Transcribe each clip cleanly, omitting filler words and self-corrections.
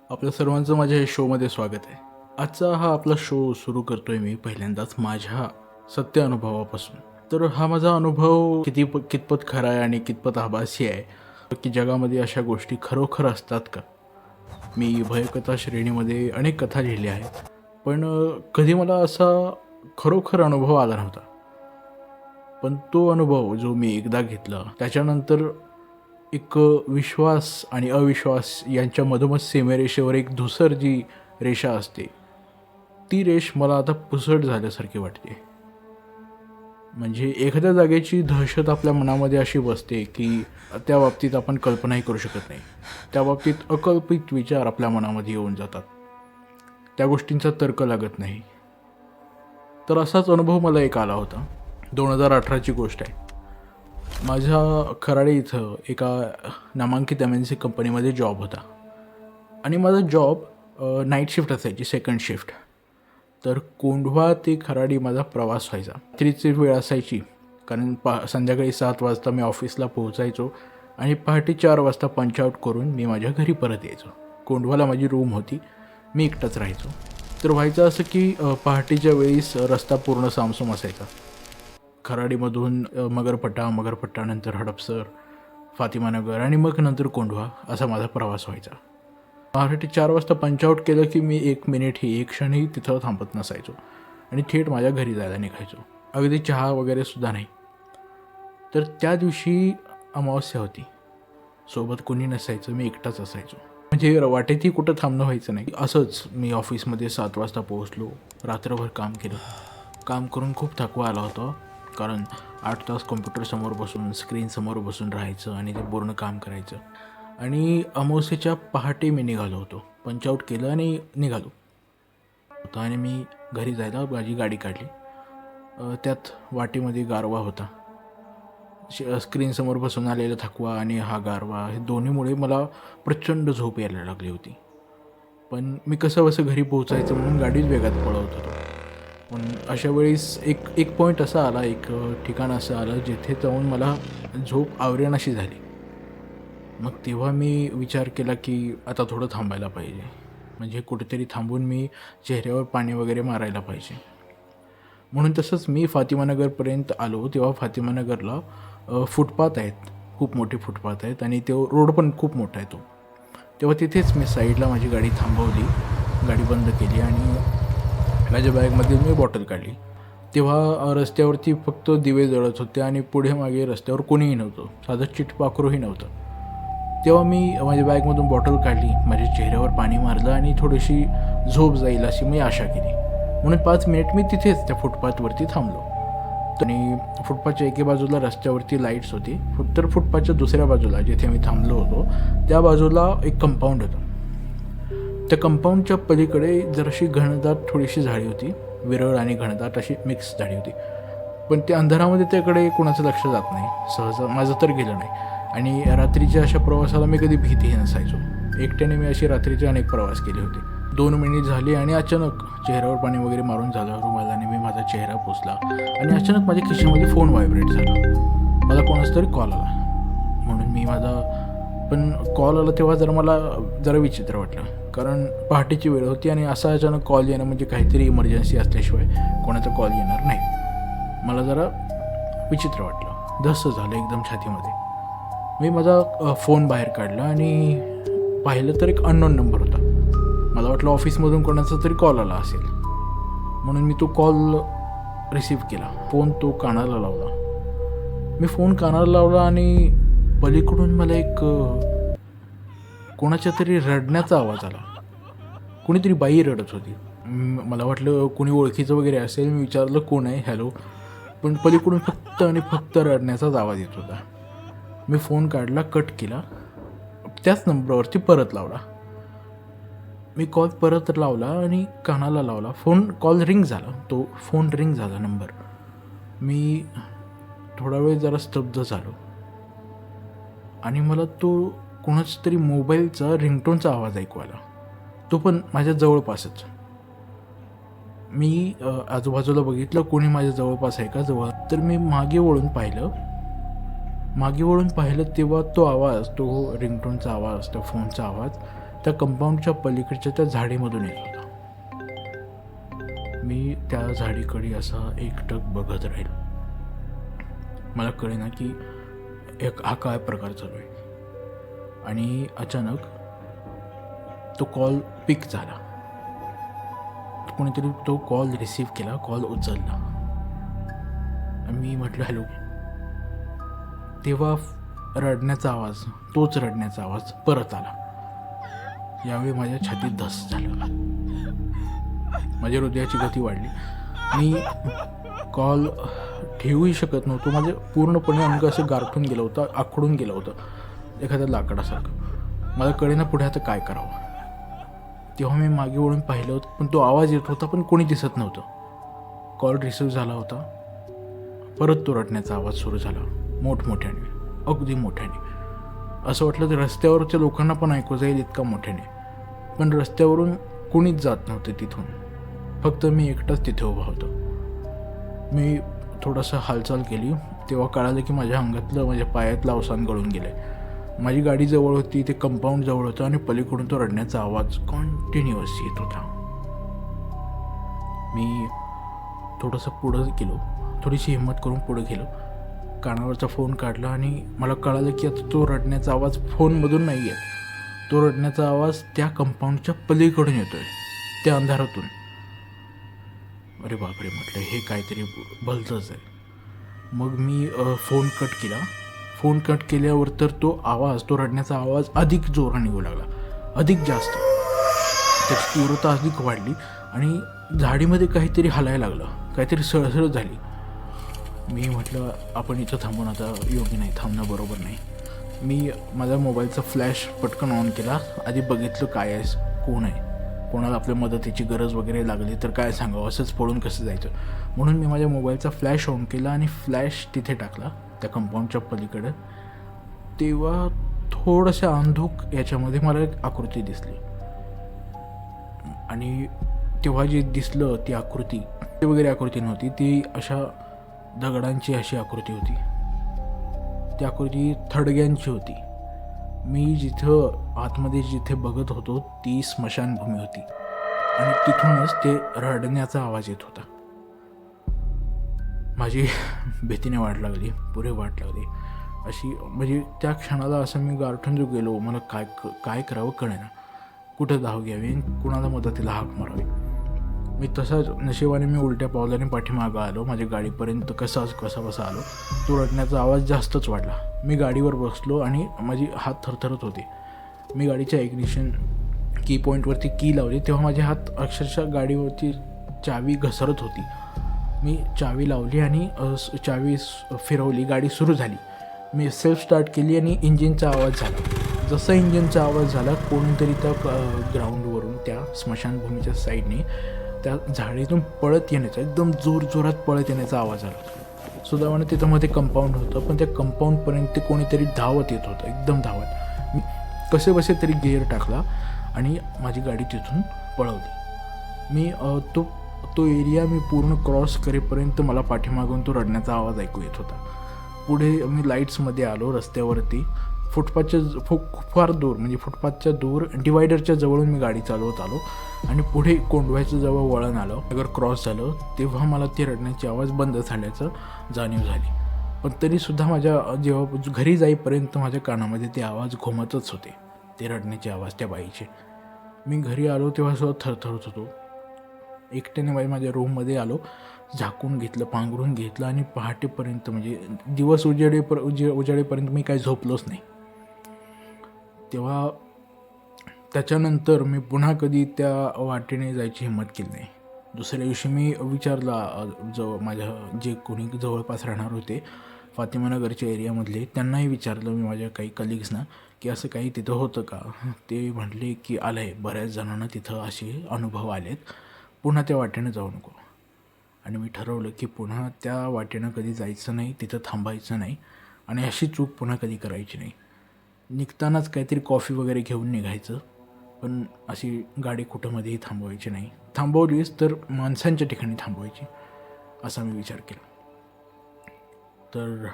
आपल्या सर्वांचं माझ्या या शोमध्ये स्वागत आहे. आजचा हा आपला शो सुरू करतोय मी पहिल्यांदाच माझ्या सत्य अनुभवापासून. तर हा माझा अनुभव कितपत खरा आहे आणि कितपत आभासी आहे की जगामध्ये अशा गोष्टी खरोखर असतात का. मी भयकथा श्रेणीमध्ये अनेक कथा लिहिल्या आहेत, पण कधी मला असा खरोखर अनुभव आला नव्हता. पण तो अनुभव जो मी एकदा घेतला त्याच्यानंतर एक विश्वास आणि अविश्वास यांच्या मधोमध सीमेरेषेवर एक धुसर जी रेषा असते, ती रेष मला आता पुसट झाल्यासारखी वाटते. म्हणजे एखाद्या जागेची दहशत आपल्या मनामध्ये अशी बसते की त्या बाबतीत आपण कल्पनाही करू शकत नाही. त्या बाबतीत अकल्पित विचार आपल्या मनामध्ये येऊन जातात. त्या गोष्टींचा तर्क लागत नाही. तर असाच अनुभव मला एक आला होता. 2018ची गोष्ट आहे. माझ्या खराडे इथं एका नामांकित MNC कंपनीमध्ये जॉब होता आणि माझा जॉब नाईट शिफ्ट असायची, सेकंड शिफ्ट. तर कोंढवा ते खराडी माझा प्रवास व्हायचा. रात्रीची वेळ असायची, कारण संध्याकाळी 7 वाजता मी ऑफिसला पोहोचायचो आणि पहाटे 4 वाजता पंच आऊट करून मी माझ्या घरी परत यायचो. कोंढवाला माझी रूम होती, मी एकटाच राहायचो. तर व्हायचं असं की पहाटेच्या वेळीस रस्ता पूर्ण सामसूम असायचा. खराडीमधून मगरपट्टा, हडपसर, फातिमानगर आणि मग नंतर कोंढवा असा माझा प्रवास व्हायचा. पहाटे 4 वाजता पंच आऊट केलं की मी 1 मिनिटही, 1 क्षणही तिथं थांबत नसायचो आणि थेट माझ्या घरी जायला निघायचो. अगदी चहा वगैरेसुद्धा नाही. तर त्या दिवशी अमावस्या होती. सोबत कोणी नसायचं, मी एकटाच असायचो. म्हणजे वाटेतही कुठं थांबणं व्हायचं नाही. असंच मी ऑफिसमध्ये 7 वाजता पोहोचलो. रात्रभर काम केलं. काम करून खूप थकवा आला होता, कारण 8 तास कॉम्प्युटरसमोर बसून, स्क्रीनसमोर बसून राहायचं आणि ते पूर्ण काम करायचं. आणि अमावस्येच्या पहाटे मी निघालो होतो. पंच आऊट केलं आणि निघालो होतं आणि मी घरी जायला माझी गाडी काढली. त्यात वाटेमध्ये गारवा होता. स्क्रीनसमोर बसून आलेला थकवा आणि हा गारवा, हे दोन्हीमुळे मला प्रचंड झोप यायला लागली होती. पण मी कसंबसं घरी पोहोचायचं म्हणून गाडीच वेगात पळवत होतो. पण अशा वेळेस एक पॉईंट असा आला, एक ठिकाण असं आलं जिथे जाऊन मला झोप आवरेनाशी झाली. मग तेव्हा मी विचार केला की आता थोडं थांबायला पाहिजे. म्हणजे कुठेतरी थांबून मी चेहऱ्यावर पाणी वगैरे मारायला पाहिजे. म्हणून तसंच मी फातिमानगरपर्यंत आलो. तेव्हा फातिमानगरला फुटपाथ आहेत, खूप मोठे फुटपाथ आहेत आणि तो रोड पण खूप मोठा आहे तो. तेव्हा तिथेच मी साईडला माझी गाडी थांबवली, गाडी बंद केली आणि माझ्या बॅगमधील मी बॉटल काढली. तेव्हा रस्त्यावरती फक्त दिवे जळत होते आणि पुढे मागे रस्त्यावर कोणीही नव्हतं, साधं चिटपाखरूही नव्हतं. तेव्हा मी माझ्या बॅगमधून बॉटल काढली, माझ्या चेहऱ्यावर पाणी मारलं आणि थोडीशी झोप जाईल अशी मी आशा केली. म्हणून 5 मिनिट मी तिथेच त्या फुटपाथवरती थांबलो. आणि फुटपाथच्या एके बाजूला रस्त्यावरती लाईट्स होती. तर फुटपाथच्या दुसऱ्या बाजूला जिथे मी थांबलो होतो त्या बाजूला एक कंपाऊंड होतं. त्या कंपाऊंडच्या पलीकडे जराशी घनदाट थोडीशी झाडी होती, विरळ आणि घनदाट अशी मिक्स झाडी होती. पण त्या अंधारामध्ये त्याकडे कोणाचं लक्ष जात नाही, सहज माझं तर गेलं नाही. आणि रात्रीच्या अशा प्रवासाला मी कधी भीतीही नसायचो. एकट्याने मी अशी रात्रीचे अनेक प्रवास केले होते. 2 मिनिट झाली आणि अचानक चेहऱ्यावर पाणी वगैरे मारून झालं, रुमालाने मी माझा चेहरा पुसला आणि अचानक माझ्या खिशामध्ये फोन व्हायब्रेट झाला. मला कोणाचा तरी कॉल आला. म्हणून मी पण कॉल आला तेव्हा मला जरा विचित्र वाटलं, कारण पहाटेची वेळ होती आणि असा अचानक कॉल येणं म्हणजे काहीतरी इमर्जन्सी असल्याशिवाय कोणाचा कॉल येणार नाही. मला जरा विचित्र वाटलं, धस्स झालं एकदम छातीमध्ये. मी माझा फोन बाहेर काढला आणि पाहिलं तर एक अननोन नंबर होता. मला वाटलं ऑफिसमधून कोणाचा तरी कॉल आला असेल, म्हणून मी तो कॉल रिसीव्ह केला. फोन तो कानाला लावला. मी फोन कानाला लावला आणि पलीकडून मला एक कोणाच्या तरी रडण्याचा आवाज आला. कोणीतरी बाई रडत होती. मला वाटलं कोणी ओळखीचं वगैरे असेल. मी विचारलं कोण आहे, हॅलो. पण पलीकडून फक्त आणि फक्त रडण्याचाच आवाज येत होता. मी फोन काढला, कट केला, त्याच नंबरवरती परत लावला. मी कॉल परत लावला आणि कानाला लावला. कॉल रिंग झाला, तो फोन रिंग झाला नंबर. मी थोडा वेळ जरा स्तब्ध झालो आणि मला तो कोणाचा तरी मोबाईलचा रिंगटोनचा आवाज ऐकू आला, तो पण माझ्या जवळपासच. मी आजूबाजूला बघितलं कोणी माझ्या जवळपास आहे का जवळ. तर मी मागे वळून पाहिलं तेव्हा तो आवाज, तो रिंगटोनचा आवाज, तो फोनचा आवाज त्या कंपाऊंडच्या पलीकडच्या त्या झाडीमधून येत होता. मी त्या झाडीकडे असा एकटक बघत राहिलो. मला कळेना की हा काय प्रकार चालू आहे. आणि अचानक तो कॉल पिक झाला. कोणीतरी तो कॉल रिसीव केला, कॉल उचलला. मी म्हटलं हॅलो. तेव्हा रडण्याचा आवाज, तोच रडण्याचा आवाज परत आला. यावेळी माझ्या छातीत धस झालं, माझ्या हृदयाची गती वाढली. मी कॉल ठेवूही शकत नव्हतो. माझे पूर्णपणे अंग असं गारठून गेलं होतं, आखडून गेलं होतं एखाद्या लाकडासारखं. मला कळेना पुढे आता काय करावं. तेव्हा मी मागे वळून पाहिलं होतं, पण तो आवाज येत होता पण कोणी दिसत नव्हतं. कॉल रिसीव झाला होता. परत तो रडण्याचा आवाज सुरू झाला, मोठमोठ्याने, अगदी मोठ्याने. असं वाटलं तर रस्त्यावरच्या लोकांना पण ऐकू जाईल इतका मोठ्याने. पण रस्त्यावरून कोणीच जात नव्हतं तिथून, फक्त मी एकटाच तिथे उभा होतो. मी थोडंसं हालचाल केली तेव्हा कळालं की माझ्या अंगातलं, माझ्या पायातलं अवसान गळून गेलं आहे. माझी गाडी जवळ होती, ते कंपाऊंड जवळ होतं आणि पलीकडून तो रडण्याचा आवाज कंटिन्युअस येत होता. मी थोडंसं पुढं गेलो, थोडीशी हिंमत करून पुढे गेलो, कानावरचा फोन काढला आणि मला कळालं की आता तो रडण्याचा आवाज फोनमधून नाही येत. तो रडण्याचा आवाज त्या कंपाऊंडच्या पलीकडून येतो आहे, त्या अंधारातून. अरे बापरे, म्हटलं हे काहीतरी भलतंच आहे. मग मी फोन कट केला. फोन कट केल्यावर तर तो आवाज, तो रडण्याचा आवाज अधिक जोराने येऊ लागला, अधिक जास्त. त्याची तीव्रता अधिक वाढली आणि झाडीमध्ये काहीतरी हलायला लागलं, काहीतरी सळसळ झाली. मी म्हटलं आपण इथं थांबून आता योग्य नाही, थांबणं बरोबर नाही. मी माझ्या मोबाईलचा फ्लॅश पटकन ऑन केला. आधी बघितलं काय आहे, कोण आहे, कोणाला आपल्या मदतीची गरज वगैरे लागली तर काय सांगावं, असंच पळून कसं जायचं. म्हणून मी माझ्या मोबाईलचा फ्लॅश ऑन केला आणि फ्लॅश तिथे टाकला त्या कंपाऊंडच्या पलीकडे. तेव्हा थोडंसं अंधुक याच्यामध्ये मला एक आकृती दिसली. आणि तेव्हा जे दिसलं ती आकृती, ती वगैरे आकृती नव्हती, ती अशा दगडांची अशी आकृती होती. ती आकृती थडग्यांची होती. मी जिथं आतमध्ये जिथे बघत होतो ती स्मशानभूमी होती आणि तिथूनच ते रडण्याचा आवाज येत होता. माझी भीतीने वाट लागली, पुरे वाट लागली अशी. म्हणजे त्या क्षणाला असं मी गारठून जो गेलो, मला काय करावं कळेना, कुठं धाव घ्यावी, कुणाला मदतीला हाक मारावी. मी तसाच नशिबाने मी उलट्या पावलाने पाठीमागं आलो, माझ्या गाडीपर्यंत कसा आलो. तो रडण्याचा आवाज जास्तच वाढला. मी गाडीवर बसलो आणि माझी हात थरथरत होते. मी गाडीच्या इग्निशन की पॉईंटवरती की लावली तेव्हा माझे हात अक्षरशः गाडीवरची चावी घसरत होती. मी चावी लावली आणि चावी फिरवली, गाडी सुरू झाली. मी सेल्फ स्टार्ट केली आणि इंजिनचा आवाज झाला. जसा इंजिनचा आवाज झाला, कोणीतरी त्या ग्राउंडवरून, त्या स्मशानभूमीच्या साईडने त्या झाडीतून पळत येण्याचा, एकदम जोरात पळत येण्याचा आवाज आला. सुदैवाने तिथं मध्ये कंपाऊंड होतं, पण त्या कंपाऊंडपर्यंत कोणीतरी धावत येत होतं, एकदम धावत. मी कसे तरी गिअर टाकला आणि माझी गाडी तिथून पळवली. मी तो एरिया मी पूर्ण क्रॉस करेपर्यंत मला पाठीमागून तो रडण्याचा आवाज ऐकू येत होता. पुढे मी लाईट्समध्ये आलो, रस्त्यावरती फुटपाथच्या फार दूर, म्हणजे फुटपाथच्या दूर डिवायडरच्या जवळून मी गाडी चालवत आलो आणि पुढे कोंडव्याच्या जवळ वळण आलं. अगर क्रॉस झालं तेव्हा मला ते रडण्याची आवाज बंद झाल्याचं जाणीव झाली. पण तरीसुद्धा जेव्हा घरी जाईपर्यंत माझ्या कानामध्ये ते आवाज घुमतच होते, ते रडण्याचे आवाज त्या बाईचे. मी घरी आलो तेव्हा सुद्धा थरथरत होतो. एकट्याने माझ्या रूममध्ये आलो, झाकून घेतलं, पांघरून घेतलं आणि पहाटेपर्यंत, म्हणजे दिवस उजाडेपर्यंत मी काही झोपलोच नाही. तेव्हा त्याच्यानंतर मी पुन्हा कधी त्या वाटेने जायची हिंमत केली नाही. दुसऱ्या दिवशी मी विचारला माझ्या जे कोणी जवळपास राहणार होते फातिमानगरच्या एरियामधले, त्यांनाही विचारलं मी, माझ्या काही कलिग्सना, की असं काही तिथं होतं का. ते म्हटले की आलं आहे, बऱ्याच जणांना तिथं असे अनुभव आलेत, पुन्हा त्या वाटेनं जाऊ नको. आणि मी ठरवलं की पुन्हा त्या वाटेनं कधी जायचं नाही, तिथं थांबायचं नाही आणि अशी चूक पुन्हा कधी करायची नाही. निघतानाच काहीतरी कॉफी वगैरे घेऊन निघायचं, पण अशी गाडी कुठंमध्येही थांबवायची नाही. थांबवलीच तर माणसांच्या ठिकाणी थांबवायची, असा मी विचार केला. तर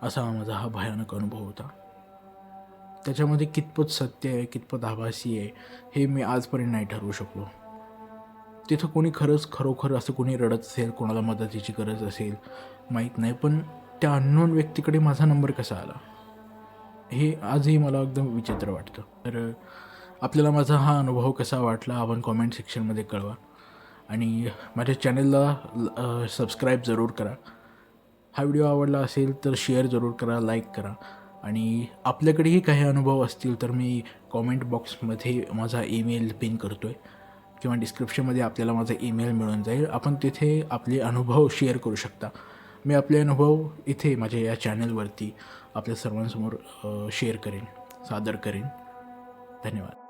असा माझा हा भयानक अनुभव होता. त्याच्यामध्ये कितपत सत्य आहे कितपत आभासी आहे हे मी आजपर्यंत नाही ठरवू शकलो. तिथं कोणी खरोखर असं कोणी रडत असेल, कोणाला मदतीची गरज असेल माहीत नाही, पण त्या अननोन व्यक्तीकडे माझा नंबर कसा आला हे आजही मला एकदम विचित्र वाटतं. तर आपल्याला माझा हा अनुभव कसा वाटला आपण कॉमेंट सेक्शनमध्ये कळवा आणि माझ्या चॅनलला सबस्क्राईब जरूर करा. हा व्हिडिओ आवडला असेल तर शेअर जरूर करा, लाईक करा आणि आपल्याकडेही काही अनुभव असतील तर मी कॉमेंट बॉक्समध्ये माझा ईमेल पिन करतो आहे किंवा डिस्क्रिप्शनमध्ये आपल्याला माझा ईमेल मिळून जाईल. आपण तिथे आपले अनुभव शेअर करू शकता. मी आपले अनुभव इथे माझ्या या चॅनलवरती आपल्या सर्वांसमोर शेअर करेन, सादर करेन. धन्यवाद.